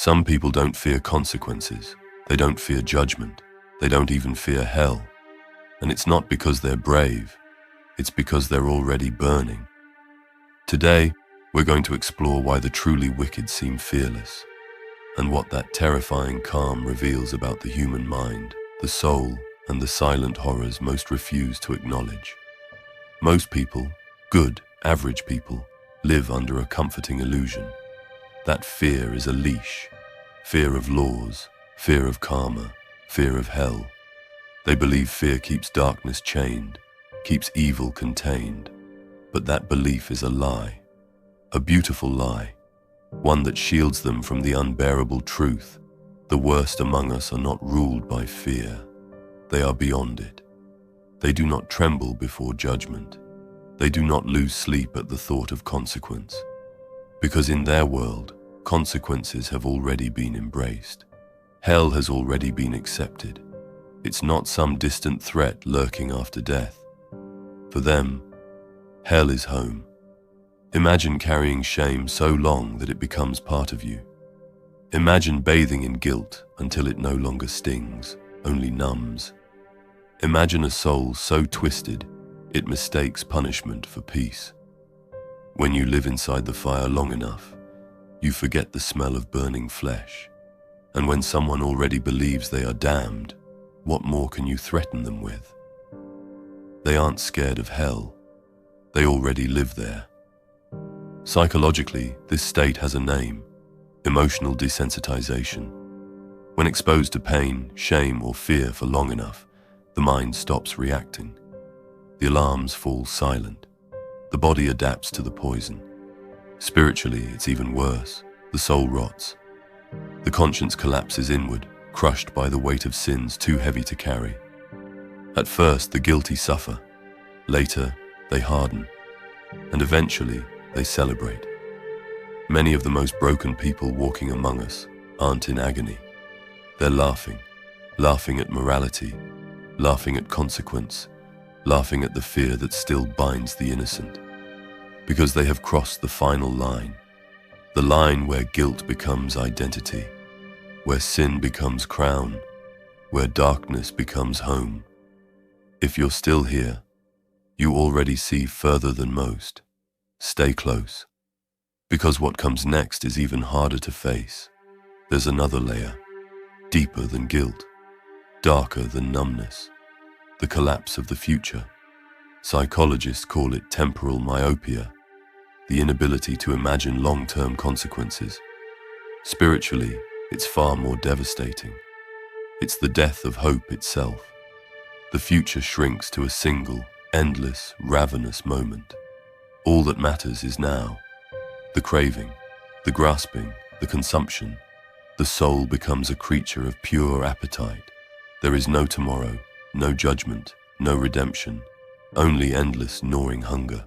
Some people don't fear consequences. They don't fear judgment. They don't even fear hell. And it's not because they're brave. It's because they're already burning. Today, we're going to explore why the truly wicked seem fearless, and what that terrifying calm reveals about the human mind, the soul, and the silent horrors most refuse to acknowledge. Most people, good, average people, live under a comforting illusion. That fear is a leash. Fear of laws, fear of karma, fear of hell. They believe fear keeps darkness chained, keeps evil contained. But that belief is a lie. A beautiful lie. One that shields them from the unbearable truth. The worst among us are not ruled by fear. They are beyond it. They do not tremble before judgment. They do not lose sleep at the thought of consequence. Because in their world, consequences have already been embraced. Hell has already been accepted. It's not some distant threat lurking after death. For them, hell is home. Imagine carrying shame so long that it becomes part of you. Imagine bathing in guilt until it no longer stings, only numbs. Imagine a soul so twisted, it mistakes punishment for peace. When you live inside the fire long enough, you forget the smell of burning flesh. And when someone already believes they are damned, what more can you threaten them with? They aren't scared of hell. They already live there. Psychologically, this state has a name: emotional desensitization. When exposed to pain, shame, or fear for long enough, the mind stops reacting. The alarms fall silent. The body adapts to the poison. Spiritually, it's even worse. The soul rots. The conscience collapses inward, crushed by the weight of sins too heavy to carry. At first, the guilty suffer. Later, they harden. And eventually, they celebrate. Many of the most broken people walking among us aren't in agony. They're laughing at morality, laughing at consequence, laughing at the fear that still binds the innocent. Because they have crossed the final line, the line where guilt becomes identity, where sin becomes crown, where darkness becomes home. If you're still here, you already see further than most. Stay close, because what comes next is even harder to face. There's another layer, deeper than guilt, darker than numbness, the collapse of the future. Psychologists call it temporal myopia, the inability to imagine long-term consequences. Spiritually, it's far more devastating. It's the death of hope itself. The future shrinks to a single, endless, ravenous moment. All that matters is now. The craving, the grasping, the consumption. The soul becomes a creature of pure appetite. There is no tomorrow, no judgment, no redemption, only endless gnawing hunger.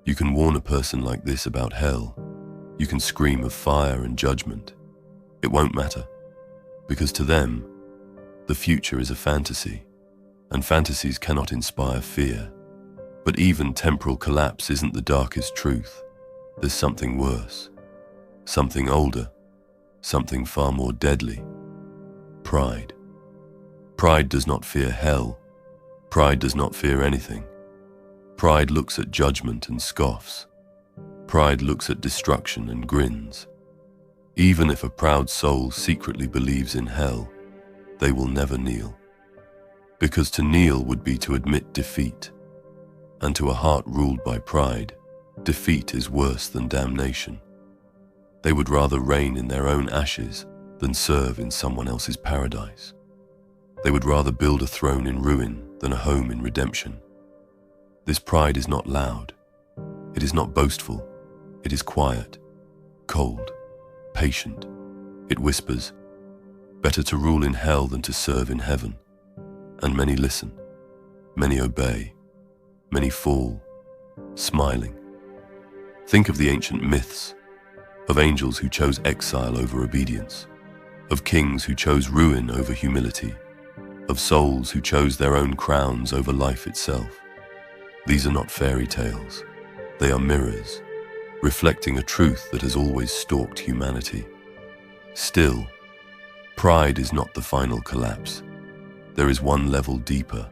You can warn a person like this about hell. You can scream of fire and judgment. It won't matter, because to them, the future is a fantasy, and fantasies cannot inspire fear. But even temporal collapse isn't the darkest truth. There's something worse, something older, something far more deadly. Pride. Pride does not fear hell. Pride does not fear anything. Pride looks at judgment and scoffs. Pride looks at destruction and grins. Even if a proud soul secretly believes in hell, they will never kneel. Because to kneel would be to admit defeat. And to a heart ruled by pride, defeat is worse than damnation. They would rather reign in their own ashes than serve in someone else's paradise. They would rather build a throne in ruin than a home in redemption. This pride is not loud. It is not boastful. It is quiet, cold, patient. It whispers, "Better to rule in hell than to serve in heaven." And many listen, many obey, many fall, smiling. Think of the ancient myths, of angels who chose exile over obedience, of kings who chose ruin over humility, of souls who chose their own crowns over life itself. These are not fairy tales. They are mirrors, reflecting a truth that has always stalked humanity. Still, pride is not the final collapse. There is one level deeper,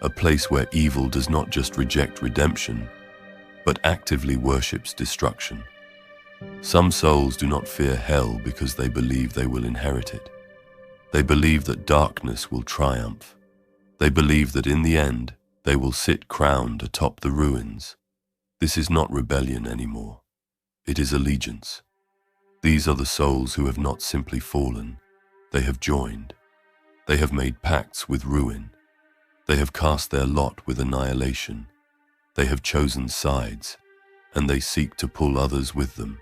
a place where evil does not just reject redemption, but actively worships destruction. Some souls do not fear hell because they believe they will inherit it. They believe that darkness will triumph. They believe that in the end, they will sit crowned atop the ruins. This is not rebellion anymore. It is allegiance. These are the souls who have not simply fallen. They have joined. They have made pacts with ruin. They have cast their lot with annihilation. They have chosen sides, and they seek to pull others with them.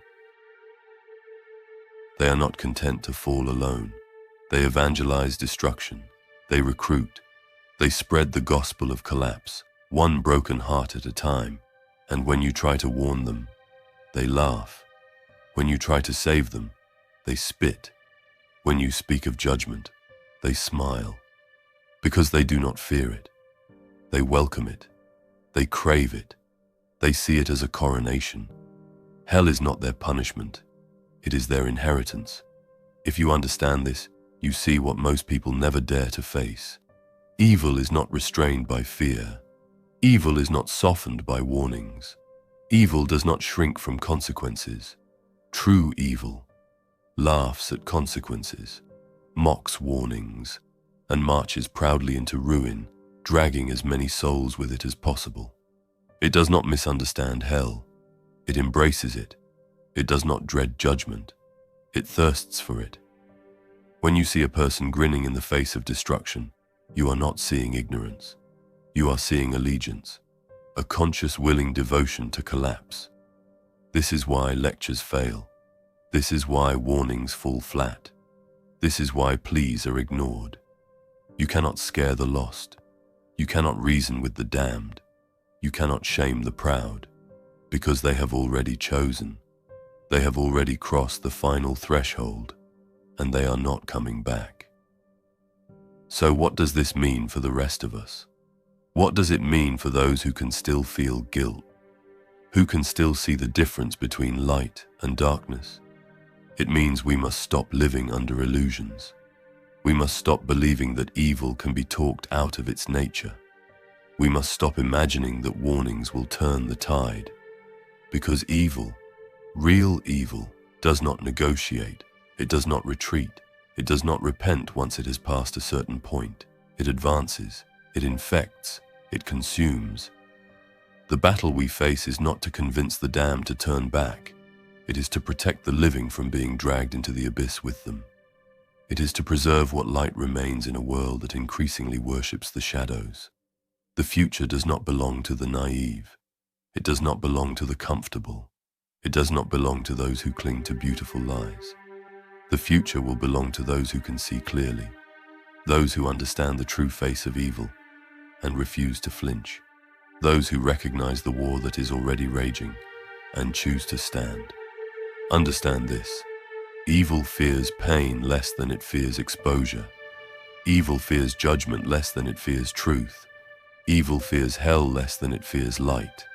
They are not content to fall alone. They evangelize destruction. They recruit. They spread the gospel of collapse, one broken heart at a time. And when you try to warn them, they laugh. When you try to save them, they spit. When you speak of judgment, they smile. Because they do not fear it. They welcome it. They crave it. They see it as a coronation. Hell is not their punishment. It is their inheritance. If you understand this, you see what most people never dare to face. Evil is not restrained by fear. Evil is not softened by warnings. Evil does not shrink from consequences. True evil laughs at consequences, mocks warnings, and marches proudly into ruin, dragging as many souls with it as possible. It does not misunderstand hell. It embraces it. It does not dread judgment. It thirsts for it. When you see a person grinning in the face of destruction, you are not seeing ignorance. You are seeing allegiance, a conscious, willing devotion to collapse. This is why lectures fail. This is why warnings fall flat. This is why pleas are ignored. You cannot scare the lost. You cannot reason with the damned. You cannot shame the proud, because they have already chosen. They have already crossed the final threshold, and they are not coming back. So what does this mean for the rest of us? What does it mean for those who can still feel guilt? Who can still see the difference between light and darkness? It means we must stop living under illusions. We must stop believing that evil can be talked out of its nature. We must stop imagining that warnings will turn the tide. Because evil, real evil, does not negotiate. It does not retreat. It does not repent once it has passed a certain point. It advances. It infects. It consumes. The battle we face is not to convince the damned to turn back. It is to protect the living from being dragged into the abyss with them. It is to preserve what light remains in a world that increasingly worships the shadows. The future does not belong to the naive. It does not belong to the comfortable. It does not belong to those who cling to beautiful lies. The future will belong to those who can see clearly, those who understand the true face of evil and refuse to flinch, those who recognize the war that is already raging and choose to stand. Understand this. Evil fears pain less than it fears exposure. Evil fears judgment less than it fears truth. Evil fears hell less than it fears light.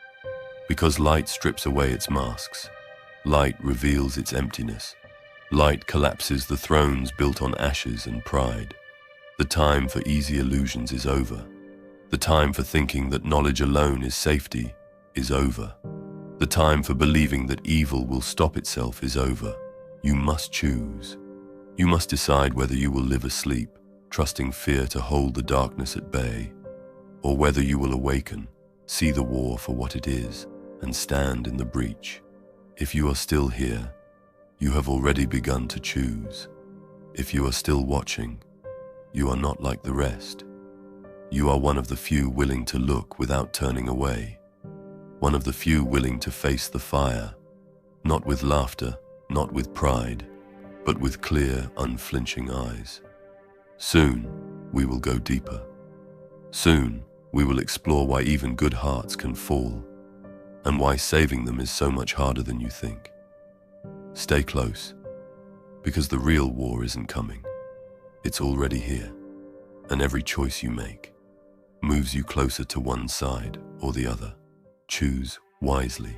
Because light strips away its masks. Light reveals its emptiness. Light collapses the thrones built on ashes and pride. The time for easy illusions is over. The time for thinking that knowledge alone is safety is over. The time for believing that evil will stop itself is over. You must choose. You must decide whether you will live asleep, trusting fear to hold the darkness at bay, or whether you will awaken, see the war for what it is, and stand in the breach. If you are still here, you have already begun to choose. If you are still watching, you are not like the rest. You are one of the few willing to look without turning away. One of the few willing to face the fire, not with laughter, not with pride, but with clear, unflinching eyes. Soon, we will go deeper. Soon, we will explore why even good hearts can fall, and why saving them is so much harder than you think. Stay close, because the real war isn't coming. It's already here, and every choice you make moves you closer to one side or the other. Choose wisely.